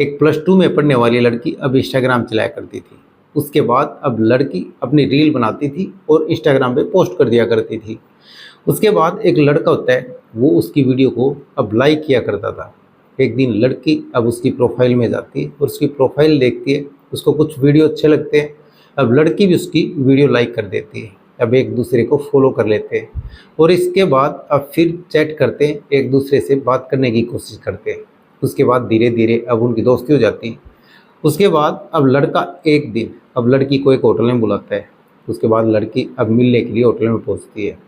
एक +2 में पढ़ने वाली लड़की अब इंस्टाग्राम चलाया करती थी। उसके बाद अब लड़की अपनी रील बनाती थी और इंस्टाग्राम पे पोस्ट कर दिया करती थी। उसके बाद एक लड़का होता है, वो उसकी वीडियो को अब लाइक किया करता था। एक दिन लड़की अब उसकी प्रोफाइल में जाती है और उसकी प्रोफाइल देखती है, उसको कुछ वीडियो अच्छे लगते हैं। अब लड़की भी उसकी वीडियो लाइक कर देती है। अब एक दूसरे को फॉलो कर लेते हैं और इसके बाद अब फिर चैट करते हैं, एक दूसरे से बात करने की कोशिश करते हैं। उसके बाद धीरे धीरे अब उनकी दोस्ती हो जाती है। उसके बाद अब लड़का एक दिन अब लड़की को एक होटल में बुलाता है। उसके बाद लड़की अब मिलने के लिए होटल में पहुंचती है।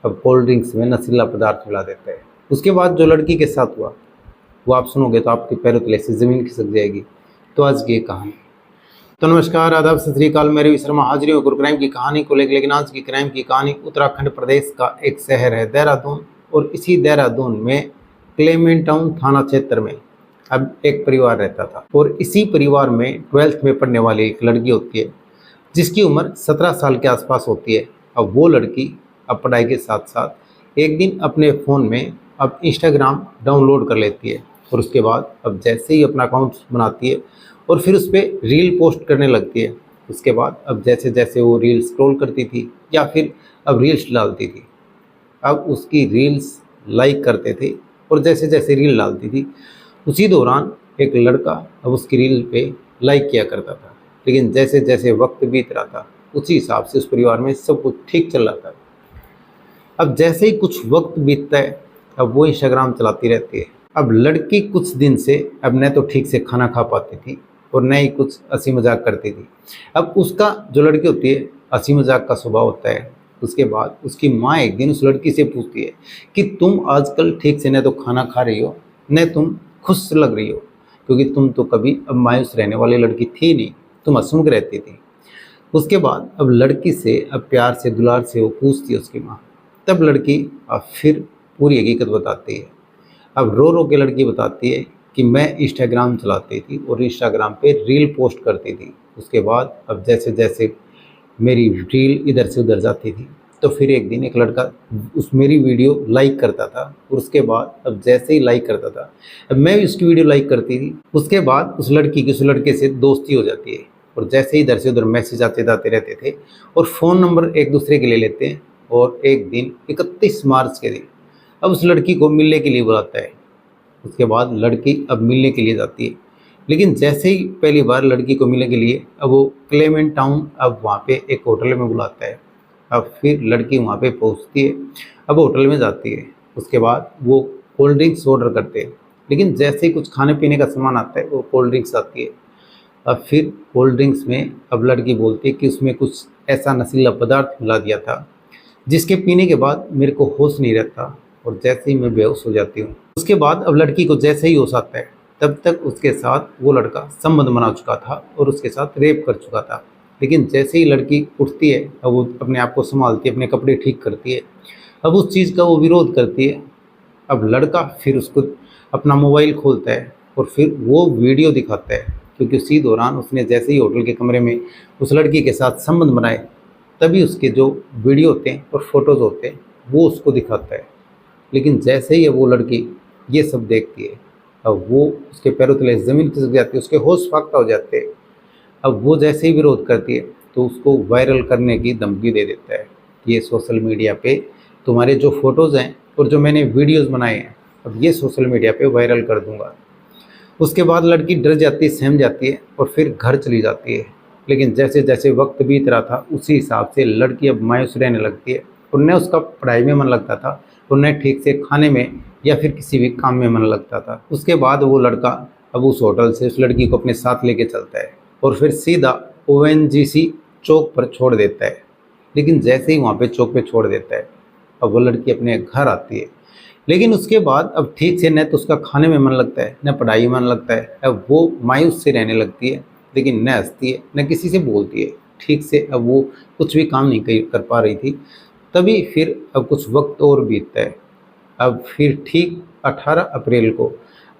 अब कोल्ड ड्रिंक्स में नशीला पदार्थ मिला देता है। उसके बाद जो लड़की के साथ हुआ वो आप सुनोगे तो आपके पैरों तले से ज़मीन खिसक जाएगी। तो आज की ये कहानी। तो नमस्कार, आदाब, सत श्री अकाल। मैं रवि शर्मा हाजिर हूँ गुरु क्राइम की कहानी को लेकर। लेकिन आज की क्राइम की कहानी उत्तराखंड प्रदेश का एक शहर है देहरादून, और इसी देहरादून में क्लेमेंट टाउन थाना क्षेत्र में अब एक परिवार रहता था। और इसी परिवार में 12th में पढ़ने वाली एक लड़की होती है जिसकी उम्र 17 साल के आसपास होती है। अब वो लड़की अब पढ़ाई के साथ साथ एक दिन अपने फ़ोन में अब इंस्टाग्राम डाउनलोड कर लेती है और उसके बाद अब जैसे ही अपना अकाउंट बनाती है और फिर उस पर रील पोस्ट करने लगती है। उसके बाद अब जैसे जैसे वो रील स्क्रॉल करती थी या फिर अब रील्स डालती थी, अब उसकी रील्स लाइक करते थे और जैसे जैसे रील डालती थी उसी दौरान एक लड़का अब उसकी रील पे लाइक किया करता था। लेकिन जैसे जैसे वक्त बीत रहा था उसी हिसाब से उस परिवार में सब कुछ ठीक चल रहा था। अब जैसे ही कुछ वक्त बीतता है अब वो इंस्टाग्राम चलाती रहती है। अब लड़की कुछ दिन से अब न तो ठीक से खाना खा पाती थी और न ही कुछ हंसी मजाक करती थी। अब उसका जो लड़की होती है हंसी मजाक का स्वभाव होता है। उसके बाद उसकी माँ एक दिन उस लड़की से पूछती है कि तुम आजकल ठीक से न तो खाना खा रही हो न तुम खुश लग रही हो, क्योंकि तुम तो कभी अब मायूस रहने वाली लड़की थी नहीं, तुम हंसमुख रहती थी। उसके बाद अब लड़की से अब प्यार से दुलार से वो पूछती है उसकी माँ। तब लड़की अब फिर पूरी हकीकत बताती है। अब रो रो के लड़की बताती है कि मैं इंस्टाग्राम चलाती थी और इंस्टाग्राम पे रील पोस्ट करती थी। उसके बाद अब जैसे जैसे मेरी रील इधर से उधर जाती थी तो फिर एक दिन एक लड़का उस मेरी वीडियो लाइक करता था और उसके बाद अब जैसे ही लाइक करता था अब मैं भी उसकी वीडियो लाइक करती थी। उसके बाद उस लड़की की उस लड़के से दोस्ती हो जाती है और जैसे ही इधर से उधर मैसेज आते जाते रहते थे और फ़ोन नंबर एक दूसरे के ले लेते हैं। और एक दिन 31 मार्च के दिन अब उस लड़की को मिलने के लिए बुलाता है। उसके बाद लड़की अब मिलने के लिए जाती है। लेकिन जैसे ही पहली बार लड़की को मिलने के लिए अब वो क्लेमेंट टाउन अब वहाँ पे एक होटल में बुलाता है। अब फिर लड़की वहाँ पे पहुँचती है, अब होटल में जाती है। उसके बाद वो कोल्ड ड्रिंक्स ऑर्डर करते हैं। लेकिन जैसे ही कुछ खाने पीने का सामान आता है वो कोल्ड ड्रिंक्स आती है। अब फिर कोल्ड ड्रिंक्स में अब लड़की बोलती है कि उसमें कुछ ऐसा नशीला पदार्थ मिला दिया था जिसके पीने के बाद मेरे को होश नहीं रहता और जैसे ही मैं बेहोश हो जाती हूँ। उसके बाद अब लड़की को जैसे ही होश आता है तब तक उसके साथ वो लड़का संबंध बना चुका था और उसके साथ रेप कर चुका था। लेकिन जैसे ही लड़की उठती है अब वो अपने आप को संभालती है, अपने कपड़े ठीक करती है, अब उस चीज़ का वो विरोध करती है। अब लड़का फिर उसको अपना मोबाइल खोलता है और फिर वो वीडियो दिखाता है, क्योंकि उसी दौरान उसने जैसे ही होटल के कमरे में उस लड़की के साथ संबंध बनाए तभी उसके जो वीडियो होते हैं और फोटोज़ होते हैं वो उसको दिखाता है। लेकिन जैसे ही वो लड़की ये सब देखती है अब वो उसके पैरों तले ज़मीन खिसक जाती है, उसके होश फाख्ता हो जाते हैं। अब वो जैसे ही विरोध करती है तो उसको वायरल करने की धमकी दे देता है कि ये सोशल मीडिया पे तुम्हारे जो फ़ोटोज़ हैं और जो मैंने वीडियोज़ बनाए हैं अब ये सोशल मीडिया पे वायरल कर दूँगा। उसके बाद लड़की डर जाती है, सहम जाती है और फिर घर चली जाती है। लेकिन जैसे जैसे वक्त बीत रहा था उसी हिसाब से लड़की अब मायूस रहने लगती है और न उसका पढ़ाई में मन लगता था और न ठीक से खाने में या फिर किसी भी काम में मन लगता था। उसके बाद वो लड़का अब उस होटल से उस लड़की को अपने साथ लेके चलता है और फिर सीधा ONGC चौक पर छोड़ देता है। लेकिन जैसे ही वहाँ पे चौक पे छोड़ देता है अब वो लड़की अपने घर आती है। लेकिन उसके बाद अब ठीक से न तो उसका खाने में मन लगता है न पढ़ाई में मन लगता है। अब वो मायूस से रहने लगती है, लेकिन न हंसती है न किसी से बोलती है ठीक से। अब वो कुछ भी काम नहीं कर पा रही थी। तभी फिर अब कुछ वक्त और बीतता है। अब फिर ठीक 18 अप्रैल को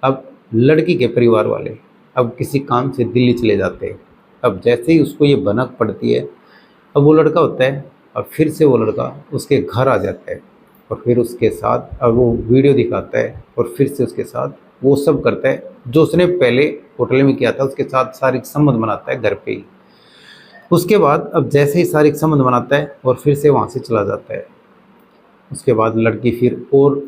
अब लड़की के परिवार वाले अब किसी काम से दिल्ली चले जाते हैं। अब जैसे ही उसको ये भनक पड़ती है अब वो लड़का होता है अब फिर से वो लड़का उसके घर आ जाता है और फिर उसके साथ अब वो वीडियो दिखाता है और फिर से उसके साथ वो सब करता है जो उसने पहले होटल में किया था उसके साथ शारीरिक संबंध बनाता है घर पे ही। उसके बाद अब जैसे ही शारीरिक संबंध बनाता है और फिर से वहाँ से चला जाता है। उसके बाद लड़की फिर और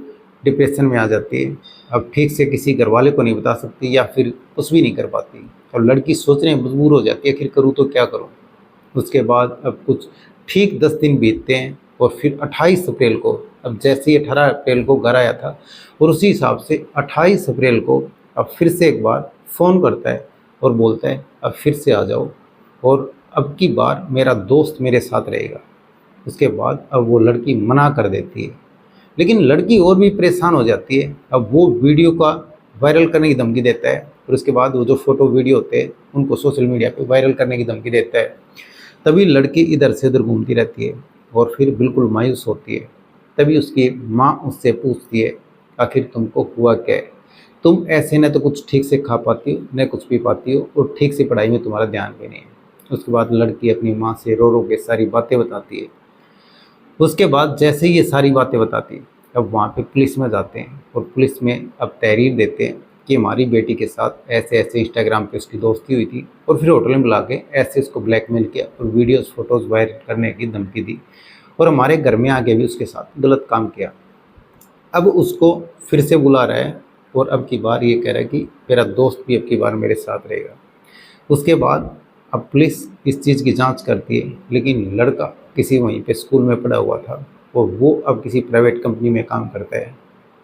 डिप्रेशन में आ जाती है। अब ठीक से किसी घर वाले को नहीं बता सकती या फिर कुछ भी नहीं कर पाती और लड़की सोचने में मजबूर हो जाती है आखिर करूँ तो क्या करूँ। उसके बाद अब कुछ ठीक 10 दिन बीतते हैं और फिर 28 अप्रैल को, अब जैसे ही 18 अप्रैल को घर आया था और उसी हिसाब से 28 अप्रैल को अब फिर से एक बार फ़ोन करता है और बोलता है अब फिर से आ जाओ और अब की बार मेरा दोस्त मेरे साथ रहेगा। उसके बाद अब वो लड़की मना कर देती है, लेकिन लड़की और भी परेशान हो जाती है। अब वो वीडियो का वायरल करने की धमकी देता है और उसके बाद वो जो फ़ोटो वीडियो होते हैं उनको सोशल मीडिया पे वायरल करने की धमकी देता है। तभी लड़की इधर से उधर घूमती रहती है और फिर बिल्कुल मायूस होती है। तभी उसकी माँ उससे पूछती है आखिर तुमको हुआ क्या है, तुम ऐसे न तो कुछ ठीक से खा पाती हो न कुछ पी पाती हो और ठीक से पढ़ाई में तुम्हारा ध्यान भी नहीं है। उसके बाद लड़की अपनी माँ से रो रो के सारी बातें बताती है। उसके बाद जैसे ही ये सारी बातें बताती है अब वहाँ पे पुलिस में जाते हैं और पुलिस में अब तहरीर देते हैं कि हमारी बेटी के साथ ऐसे ऐसे इंस्टाग्राम पे उसकी दोस्ती हुई थी और फिर होटल में बुला के ऐसे उसको ब्लैकमेल किया और वीडियोस फोटोज़ वायरल करने की धमकी दी और हमारे घर में आके भी उसके साथ गलत काम किया। अब उसको फिर से बुला रहा है और अब की बार ये कह रहा है कि मेरा दोस्त भी अब की बार मेरे साथ रहेगा। उसके बाद अब पुलिस इस चीज़ की जांच करती है, लेकिन लड़का किसी वहीं पे स्कूल में पढ़ा हुआ था और वो अब किसी प्राइवेट कंपनी में काम करता है।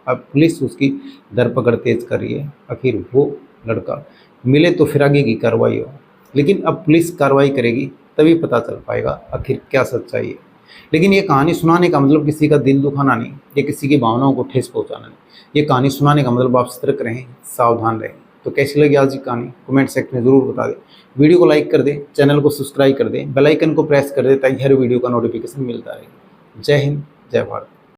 अब पुलिस उसकी धरपकड़ तेज कर रही है, आखिर वो लड़का मिले तो फिर आगे की कार्रवाई हो। लेकिन अब पुलिस कार्रवाई करेगी तभी पता चल पाएगा आखिर क्या सच्चाई है। लेकिन ये कहानी सुनाने का मतलब किसी का दिल दुखाना नहीं या किसी की भावनाओं को ठेस पहुंचाना नहीं। ये कहानी सुनाने का मतलब आप सतर्क रहें, सावधान रहें। तो कैसी लगी आज की कहानी कमेंट सेक्शन में ज़रूर बता दें। वीडियो को लाइक कर दें, चैनल को सब्सक्राइब कर दें, बेल आइकन को प्रेस कर दें ताकि हर वीडियो का नोटिफिकेशन मिलता रहे। जय हिंद, जय भारत।